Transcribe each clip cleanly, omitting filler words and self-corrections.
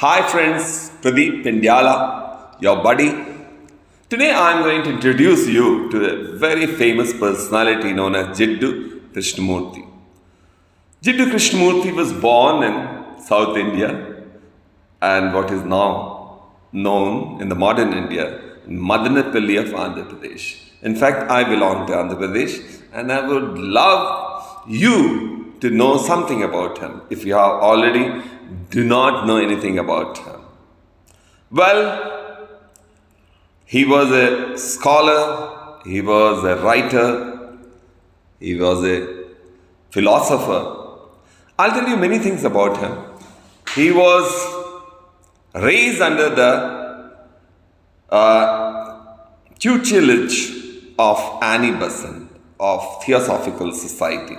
Hi friends, Pradeep Pindyala, your buddy. Today I am going to introduce you to a very famous personality known as Jiddu Krishnamurti. Jiddu Krishnamurti was born in South India and what is now known in the modern India, in Madanapalli of Andhra Pradesh. In fact, I belong to Andhra Pradesh and I would love you to know something about him if you have already do not know anything about him. Well, he was a scholar, he was a writer, he was a philosopher. I'll tell you many things about him. He was raised under the tutelage of Annie Besant of Theosophical Society,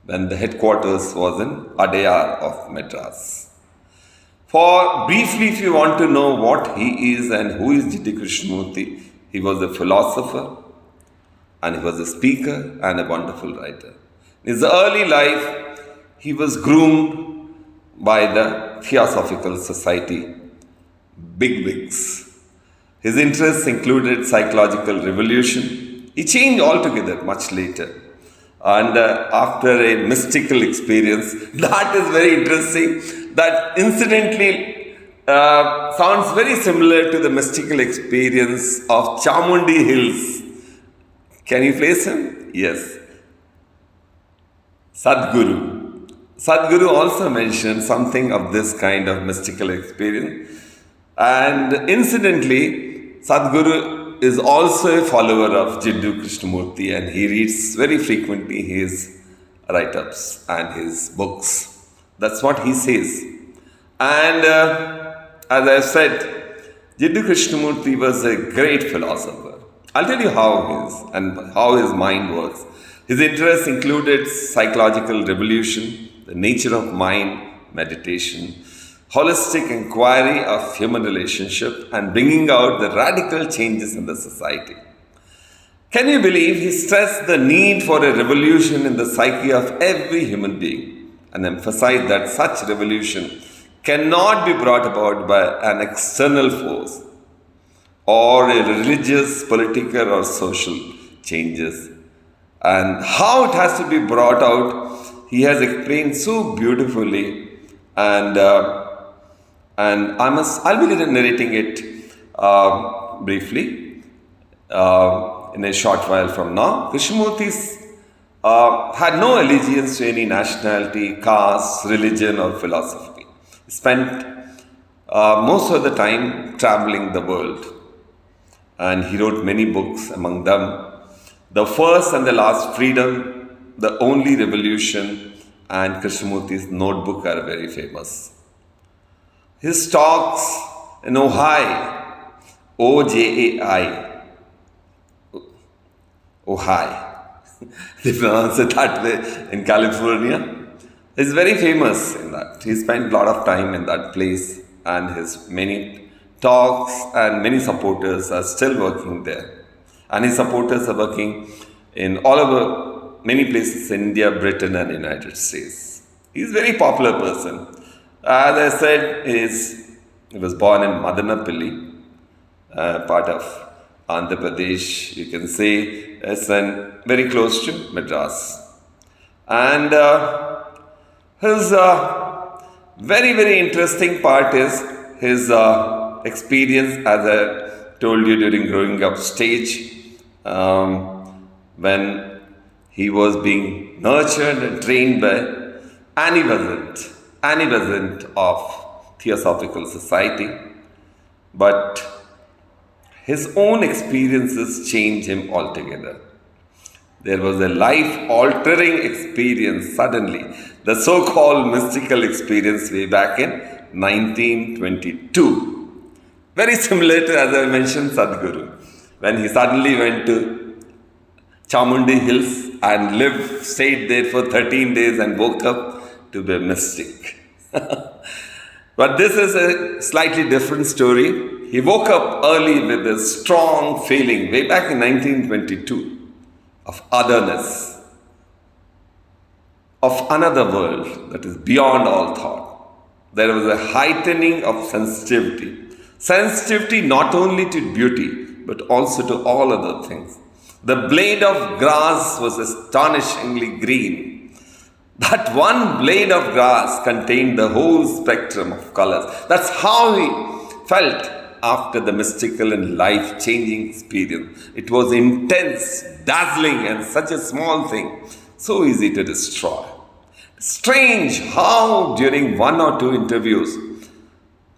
when the headquarters was in Adayar of Madras. For briefly, if you want to know what he is and who is Jiddu Krishnamurti, he was a philosopher and he was a speaker and a wonderful writer. In his early life, he was groomed by the Theosophical Society bigwigs. His interests included psychological revolution. He changed altogether much later. And after a mystical experience, that is very interesting, that incidentally sounds very similar to the mystical experience of Chamundi Hills. Can you place him? Yes. Sadhguru. Sadhguru also mentioned something of this kind of mystical experience. And incidentally, Sadhguru is also a follower of Jiddu Krishnamurti and he reads very frequently his write-ups and his books. That's what he says. And as I said, Jiddu Krishnamurti was a great philosopher. I'll tell you how he is and how his mind works. His interests included psychological revolution, the nature of mind, meditation, holistic inquiry of human relationship and bringing out the radical changes in the society. Can you believe he stressed the need for a revolution in the psyche of every human being and emphasized that such revolution cannot be brought about by an external force or a religious, political or social changes, and how it has to be brought out he has explained so beautifully. And I'll be narrating it briefly in a short while from now. Krishnamurti had no allegiance to any nationality, caste, religion or philosophy. He spent most of the time traveling the world and he wrote many books, among them The First and the Last Freedom, The Only Revolution and Krishnamurti's Notebook are very famous. His talks in Ojai, O-J-A-I, Ojai, they pronounce it that way in California, is very famous in that. He spent a lot of time in that place and his many talks and many supporters are still working there. And his supporters are working in all over many places in India, Britain and United States. He is a very popular person. As I said, he was born in Madanapalli, part of Andhra Pradesh, you can say, it's very close to Madras. And his very, very interesting part is his experience, as I told you during growing up stage, when he was being nurtured and trained by Annie Besant of Theosophical Society, but his own experiences changed him altogether. There was a life-altering experience suddenly, the so-called mystical experience way back in 1922. Very similar to, as I mentioned, Sadhguru, when he suddenly went to Chamundi Hills and stayed there for 13 days and woke up to be a mystic. But this is a slightly different story. He woke up early with a strong feeling way back in 1922 of otherness, of another world that is beyond all thought. There was a heightening of sensitivity. Sensitivity not only to beauty, but also to all other things. The blade of grass was astonishingly green. That one blade of grass contained the whole spectrum of colors. That's how he felt after the mystical and life-changing experience. It was intense, dazzling, and such a small thing, so easy to destroy. Strange how during one or two interviews,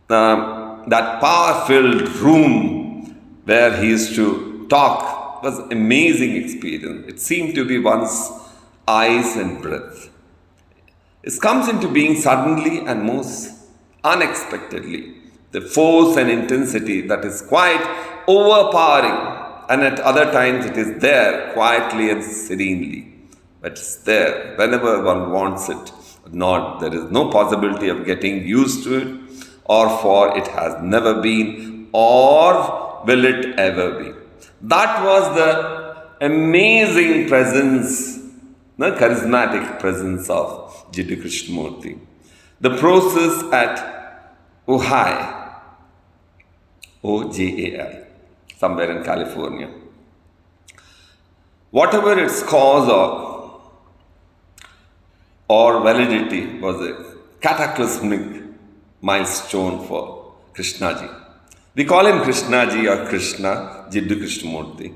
that power-filled room where he used to talk was amazing experience. It seemed to be one's eyes and breath. It comes into being suddenly and most unexpectedly. The force and intensity that is quite overpowering, and at other times it is there quietly and serenely. But it's there whenever one wants it or not. There is no possibility of getting used to it, or for it has never been, or will it ever be. That was the amazing presence, the charismatic presence of Jiddu Krishnamurti. The process at Ojio, Ojal, somewhere in California. Whatever its cause or validity, was a cataclysmic milestone for Krishnaji. We call him Krishnaji or Krishna, Jiddu Krishnamurti.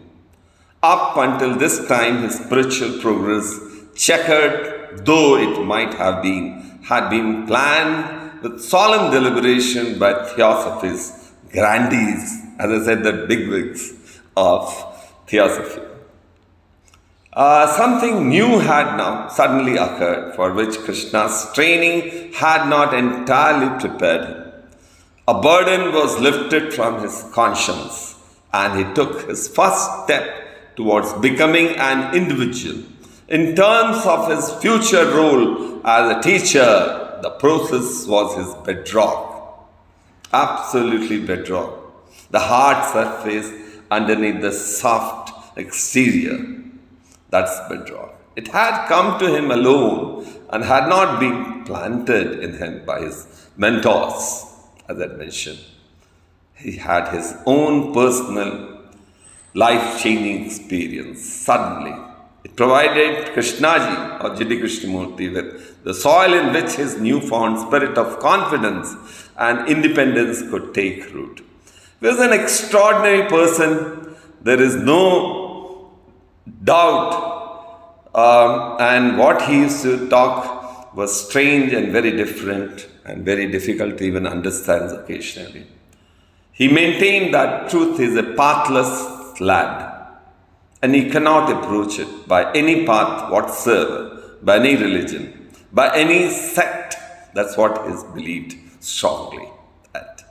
Up until this time, his spiritual progress, checkered though it might have been, had been planned with solemn deliberation by theosophists, grandees, as I said, the bigwigs of theosophy. Something new had now suddenly occurred, for which Krishna's training had not entirely prepared him. A burden was lifted from his conscience, and he took his first step towards becoming an individual. In terms of his future role as a teacher, the process was his bedrock. Absolutely bedrock. The hard surface underneath the soft exterior. That's bedrock. It had come to him alone and had not been planted in him by his mentors, as I mentioned. He had his own personal life-changing experience suddenly. It provided Krishnaji or Jiddu Krishnamurti with the soil in which his newfound spirit of confidence and independence could take root. He was an extraordinary person, there is no doubt, and what he used to talk was strange and very different and very difficult to even understand occasionally. He maintained that truth is a pathless land, and he cannot approach it by any path whatsoever, by any religion, by any sect. That's what is believed strongly at.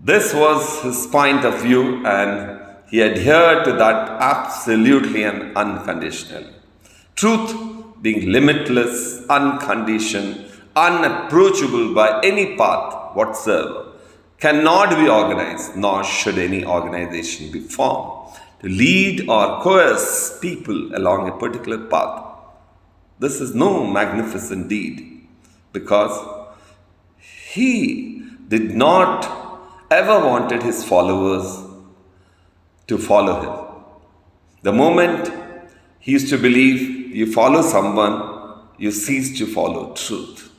This was his point of view, and he adhered to that absolutely and unconditionally. Truth being limitless, unconditioned, unapproachable by any path whatsoever, cannot be organized, nor should any organization be formed to lead or coerce people along a particular path. This is no magnificent deed, because he did not ever wanted his followers to follow him. The moment he used to believe you follow someone, you cease to follow truth.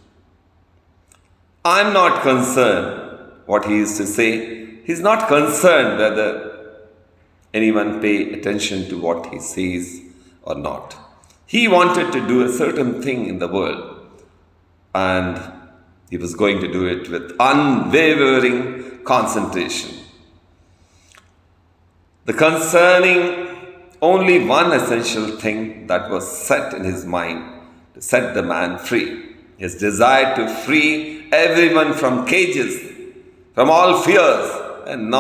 I'm not concerned what he used to say. He's not concerned whether anyone pay attention to what he says or not. He wanted to do a certain thing in the world, and he was going to do it with unwavering concentration. The concerning only one essential thing that was set in his mind to set the man free. His desire to free everyone from cages, from all fears, and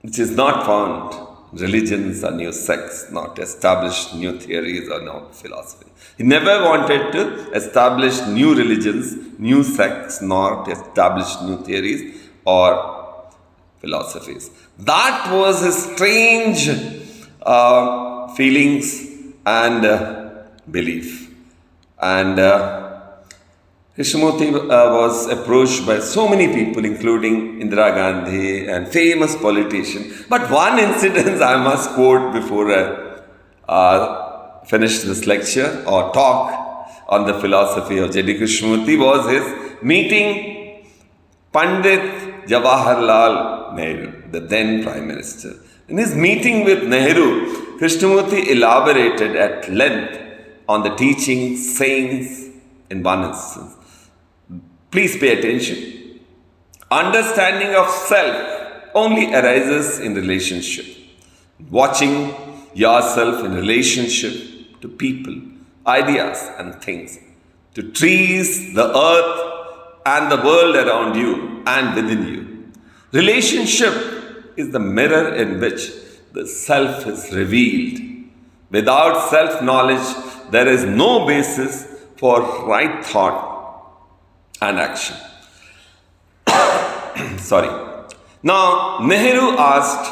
which is not found in religions or new sects, not establish new theories or no philosophy. He never wanted to establish new religions, new sects, nor to establish new theories or philosophies. That was his strange feelings and belief. And Krishnamurti was approached by so many people, including Indira Gandhi and famous politicians. But one incident I must quote before I finish this lecture or talk on the philosophy of Jiddu Krishnamurti was his meeting Pandit Jawaharlal Nehru, the then Prime Minister. In his meeting with Nehru, Krishnamurti elaborated at length on the teachings, sayings in one instance. Please pay attention. Understanding of self only arises in relationship. Watching yourself in relationship to people, ideas, and things, to trees, the earth, and the world around you and within you. Relationship is the mirror in which the self is revealed. Without self knowledge, there is no basis for right thought and action. Sorry. Now, Nehru asked,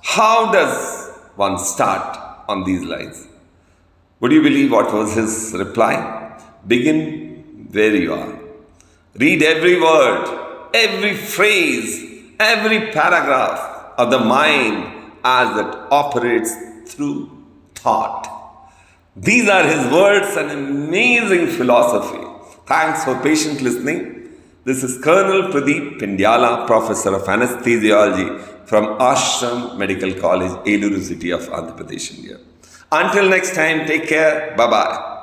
how does one start on these lines? Would you believe what was his reply? Begin where you are. Read every word, every phrase, every paragraph of the mind as it operates through thought. These are his words, an amazing philosophy. Thanks for patient listening. This is Colonel Pradeep Pindyala, Professor of Anesthesiology from ASRAM Medical College, Eluru city of Andhra Pradesh, India. Until next time, take care. Bye-bye.